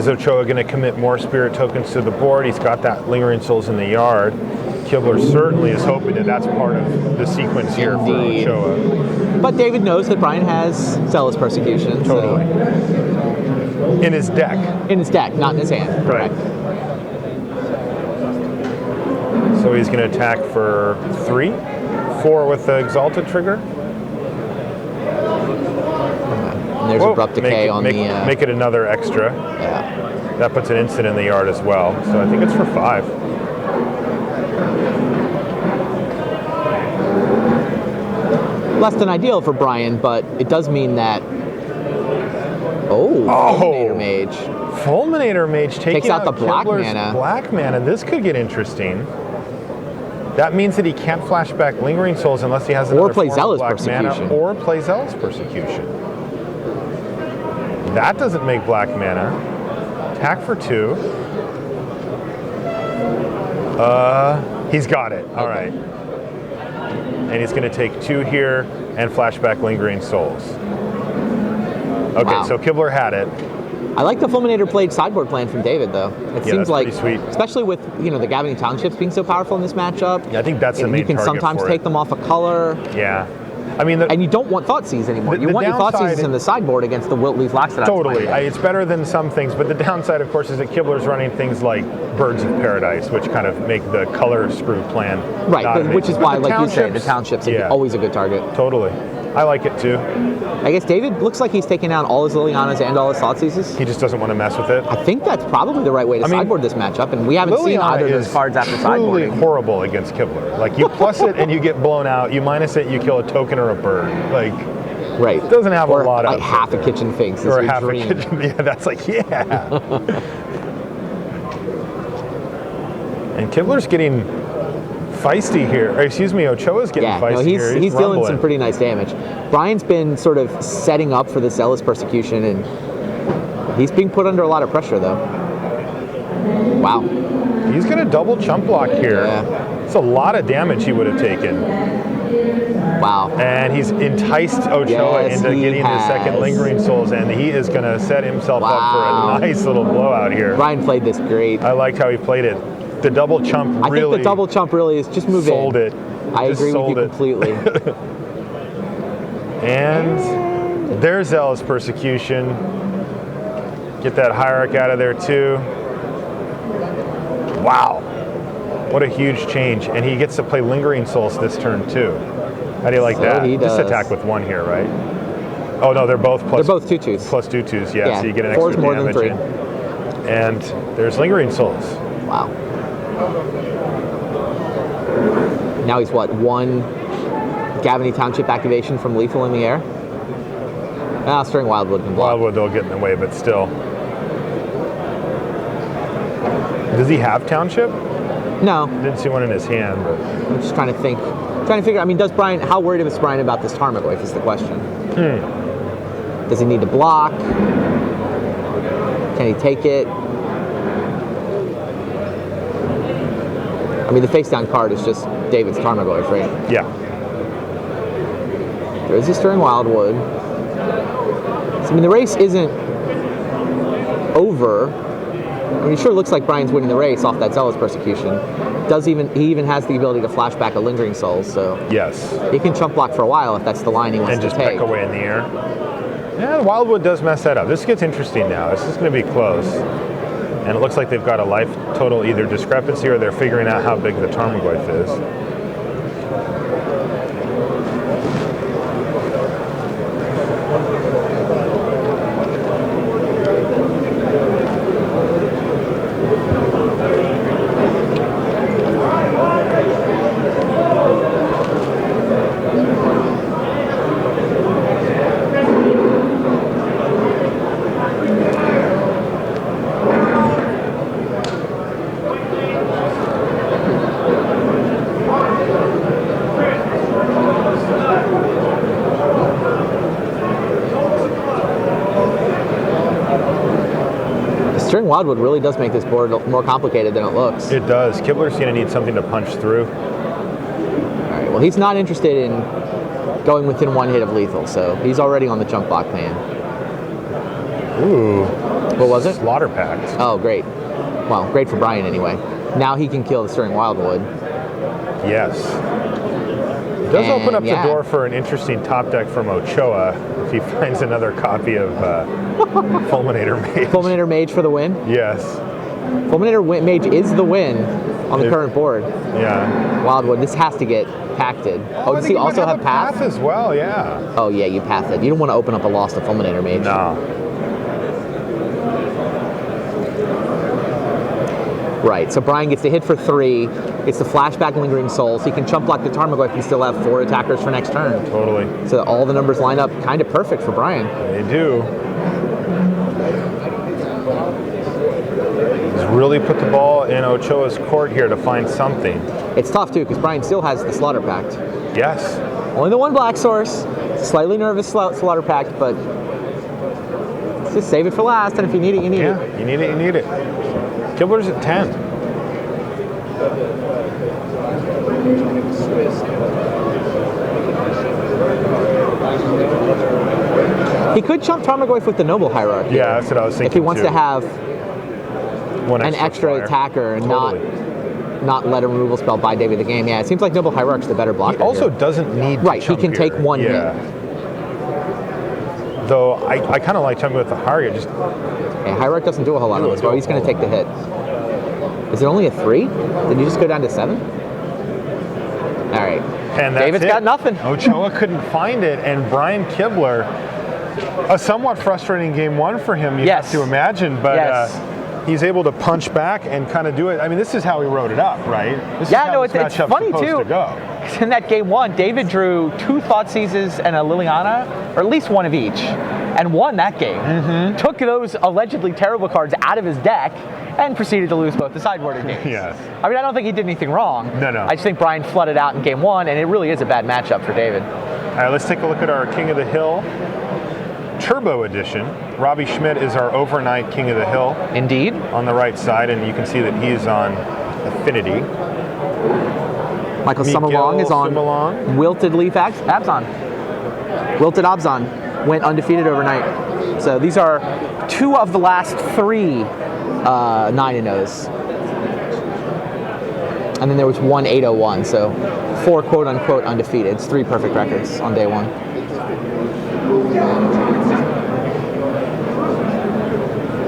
Is Ochoa going to commit more spirit tokens to the board? He's got that Lingering Souls in the yard. Kibler certainly is hoping that that's part of the sequence here Indeed. for Ochoa. But David knows that Brian has Zealous Persecution. Totally. In his deck. In his deck, not in his hand. Right. So he's going to attack for 3, 4 with the Exalted trigger. And there's Abrupt Decay on the... Make it another extra. Yeah. That puts an instant in the yard as well. So I think it's for 5. Less than ideal for Brian, but it does mean that... Fulminator Mage. Fulminator Mage Takes out the black Kibler's mana. Black mana. This could get interesting. That means that he can't flash back Lingering Souls unless he has another play form of Zealous black Persecution. mana, or play Zealous Persecution. That doesn't make black mana. Attack for 2. He's got it. All right. And he's going to take 2 here and flash back Lingering Souls. Okay, Wow. so Kibler had it. I like the Fulminator played sideboard plan from David, though. It seems that's like, pretty sweet. especially with the Gavining Townships being so powerful in this matchup. Yeah, I think that's the main You can target sometimes for take it. them off a color, Yeah. I mean, and you don't want Thoughtseize anymore. You the want your Thoughtseize downside- in the sideboard against the Wilt-Leaf Lockstep. totally. It's better than some things, but the downside, of course, is that Kibler's running things like Birds of Paradise, which kind of make the color screw plan Right, not but, which is amazing. why, But like you say, the Townships are always a good target. Totally. I like it too. I guess David looks like he's taking down all his Lilianas and all his Thoughtseizes. He just doesn't want to mess with it. I think that's probably the right way to sideboard this matchup, and we haven't seen Liliana either of those is cards after truly sideboarding. horrible against Kibler. Like, you plus it and you get blown out. You minus it, you kill a token or a bird. Like, Right. it doesn't have or a lot of like half a kitchen finks is or your half dream. a kitchen. Yeah, that's like, yeah. And Kibler's getting feisty here. Or, excuse me, Ochoa's getting feisty here. He's dealing rumbling. some pretty nice damage. Brian's been sort of setting up for the Zealous Persecution, and he's being put under a lot of pressure, though. Wow. He's going to double chump block here. Yeah. It's a lot of damage he would have taken. Wow. And he's enticed Ochoa Yes, into he getting the second has. Lingering Souls, and he is going to set himself up for Wow. a nice little blowout here. Brian played this great. I liked how he played it. The double chump I really think the double chump really is just move sold in. it. I Just agree with sold you it. completely. And there's Zealous Persecution. Get that Hierarch out of there too. Wow. What a huge change. And he gets to play Lingering Souls this turn too. How do you like So that? he Just does. attack with 1 here, right? Oh no, they're both plus. They're both 2/2s. Plus 2/2s, yeah. Yeah, So you get an 4's extra more than damage 3. in. And there's Lingering Souls. Wow. Now he's what, 1 Gavany Township activation from Lethal in the air? Stirring Wildwood can block. Wildwood, they'll get in the way, but still. Does he have Township? No, Didn't see one in his hand, but I'm just trying to think. Trying to figure, does Brian, how worried is Brian about this Tarmogoyf is the question. Does he need to block? Can he take it? The face down card is just David's Tarmogoyf, right? yeah. There is a Stirring Wildwood. So, the race isn't over. It sure looks like Brian's winning the race off that Zealous Persecution. He even has the ability to flash back a Lingering Souls, so Yes. he can chump block for a while if that's the line he wants And to just take. peck away in the air. Yeah, Wildwood does mess that up. This gets interesting now. This is going to be close. And it looks like they've got a life total either discrepancy or they're figuring out how big the Tarmogoyf is. Stirring Wildwood really does make this board more complicated than it looks. It does. Kibler's going to need something to punch through. All right, well, he's not interested in going within 1 hit of lethal, so he's already on the chump block plan. Ooh. What was it? Slaughter Pact. Oh, great. Well, great for Brian anyway. Now he can kill the Stirring Wildwood. Yes. It does open up yeah. the door for an interesting top deck from Ochoa if he finds another copy of Fulminator Mage. Fulminator Mage for the win. Yes. Fulminator Mage is the win on the current board. Yeah. Wildwood, this has to get pacted. Oh, does he also have Path? As well, yeah. Oh yeah, you path it. You don't want to open up a loss to Fulminator Mage. No. Right, so Brian gets to hit for 3. It's the flashback Lingering Soul, so he can chump block the Tarmogoyf and still have 4 attackers for next turn. Totally. So all the numbers line up kind of perfect for Brian. They do. He's really put the ball in Ochoa's court here to find something. It's tough too, because Brian still has the Slaughter Pact. Yes. Only the one black source. Slightly nervous Slaughter Pact, but just save it for last, and if you need it, you need it. Yeah, you need it, you need it. Kibler's at 10. He could chump Tarmogoyf with the Noble Hierarchy. Yeah, that's what I was thinking. If he wants too. to have an extra flyer. attacker and Totally. not let a removal spell buy Davey the game. Yeah, it seems like Noble Hierarch's the better blocker. He also here. doesn't need Right, to he can chump take one here. hit. Though I kind of like chumping with the Hierarchy. Just Hierarch doesn't do a whole lot on this, but he's going to take the hit. Is it only a 3? Did you just go down to 7? All right. and that's David's it. got nothing. Ochoa couldn't find it, and Brian Kibler, a somewhat frustrating game 1 for him, you have to imagine, but he's able to punch back and kind of do it. I mean, this is how he wrote it up, right? This is how this it's matchup's funny supposed too. to go. In that game 1, David drew 2 Thoughtseizes and a Liliana, or at least one of each, and won that game. Took those allegedly terrible cards out of his deck and proceeded to lose both the sideboarded games. Yes. I mean, I don't think he did anything wrong. No. I just think Brian flooded out in game 1, and it really is a bad matchup for David. All right, let's take a look at our King of the Hill Turbo Edition. Robbie Schmidt is our overnight King of the Hill. Indeed. On the right side, and you can see that he's on Affinity. Michael Summerlong is on Summerlong. Wilt-Leaf Abzan. Wilted Abzan went undefeated overnight. So these are 2 of the last 3 9-0s. And then there was 1 801, so 4 quote-unquote undefeated. It's 3 perfect records on day 1.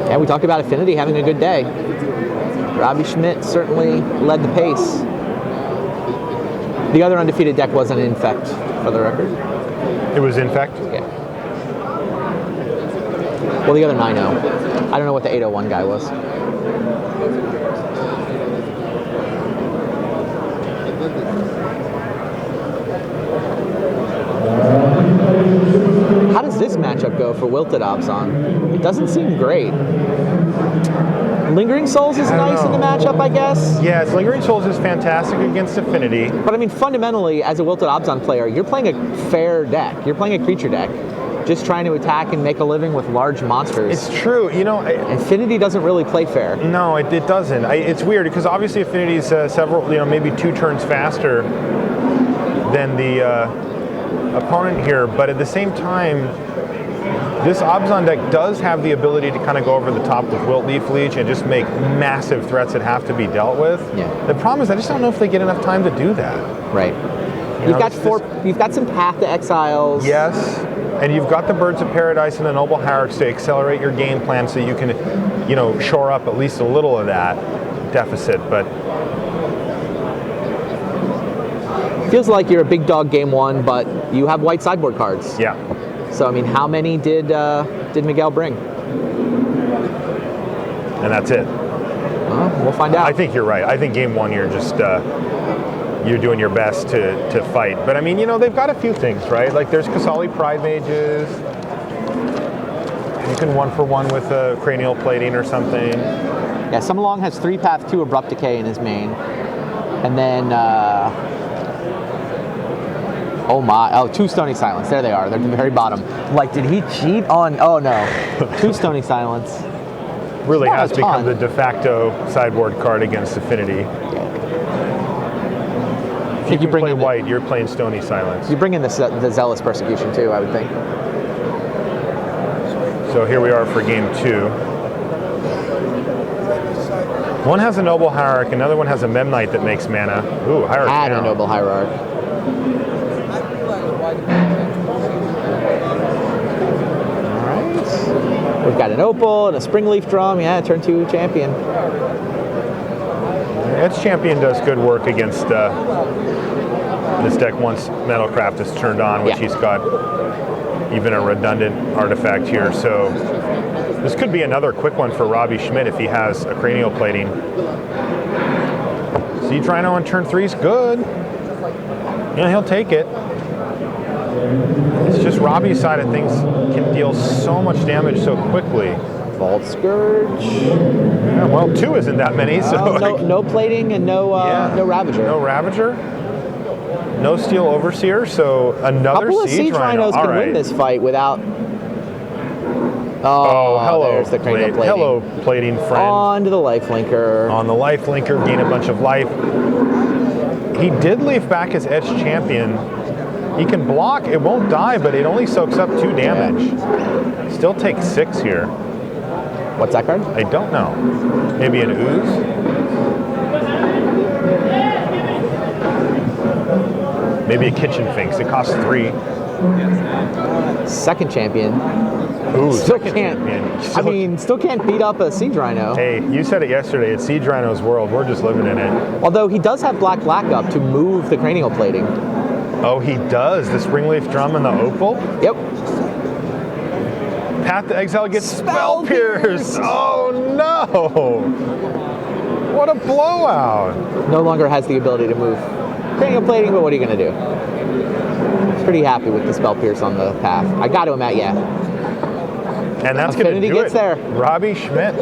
Yeah, we talked about Affinity having a good day. Robbie Schmidt certainly led the pace. The other undefeated deck was an Infect, for the record. It was Infect? Yeah. Well, the other 9-0. I don't know what the 801 guy was. How does this matchup go for Wilted Abzan? It doesn't seem great. Lingering Souls is nice in the matchup, I guess. Yes, Lingering Souls is fantastic against Affinity. But I mean, fundamentally, as a Wilted Abzan player, you're playing a fair deck. You're playing a creature deck. Just trying to attack and make a living with large monsters. It's true, you know. Affinity doesn't really play fair. No, it doesn't. It's weird because obviously Affinity is several, maybe 2 turns faster than the opponent here, but at the same time, this Abzan deck does have the ability to kind of go over the top with Wilt-Leaf Leech and just make massive threats that have to be dealt with. Yeah. The problem is I just don't know if they get enough time to do that. Right. You've got some Path to Exiles. Yes. And you've got the Birds of Paradise and the Noble Hierarchs to accelerate your game plan so you can, shore up at least a little of that deficit. But feels like you're a big dog game 1, but you have white sideboard cards. yeah. So I mean, how many did Miguel bring? And that's it. Well, we'll find out. I think you're right. I think game 1 you're just you're doing your best to fight. But I mean, they've got a few things, right? Like there's Kasali Pride Mages. You can 1-for-1 with a Cranial Plating or something. Yeah, Summerlong has 3 Path, 2 Abrupt Decay in his main. And then, 2 Stony Silence. There they are. They're at the very bottom. Like, did he cheat on? Oh no, 2 Stony Silence. Really has become the de facto sideboard card against Affinity. If you play white, you're playing Stony Silence. You bring in the Zealous Persecution too, I would think. So here we are for game 2. One has a Noble Hierarch, another one has a Memnite that makes mana. Ooh, Hierarch Had a down. Noble Hierarch. Alright. We've got an Opal and a Springleaf Drum. Yeah, turn 2 champion. Edge Champion does good work against this deck once Metalcraft is turned on, which Yeah. he's got even a redundant artifact here. So this could be another quick one for Robbie Schmidt if he has a cranial plating. Siege Rhino on turn 3 is good. Yeah, he'll take it. It's just Robbie's side of things can deal so much damage so quickly. Vault Scourge. Yeah, well, 2 isn't that many, so No plating and no Ravager. No Ravager. No Steel Overseer, so another Couple of Siege Siege Rhino. Rhinos All can right. win this fight without. Oh, hello, There's the cranial plating. Hello, plating friend. On to the Lifelinker. On the Lifelinker, gain a bunch of life. He did leave back his Edge Champion. He can block, it won't die, but it only soaks up 2 damage. Still takes 6 here. What's that card? I don't know. Maybe an Ooze? Maybe a Kitchen Finks. It costs 3. Second champion. Ooh, Still second can't. champion. Still can't beat up a Siege Rhino. Hey, you said it yesterday. It's Siege Rhino's world. We're just living in it. Although he does have black up to move the cranial plating. Oh, he does. The Springleaf Drum and the Opal? Yep. Path to Exile gets Spell Spell Pierce. Oh no! What a blowout! No longer has the ability to move cranial plating, but what are you going to do? Pretty happy with the Spell Pierce on the path. I got to him at yeah. And that's going to Affinity do gets it. there. Robbie Schmidt.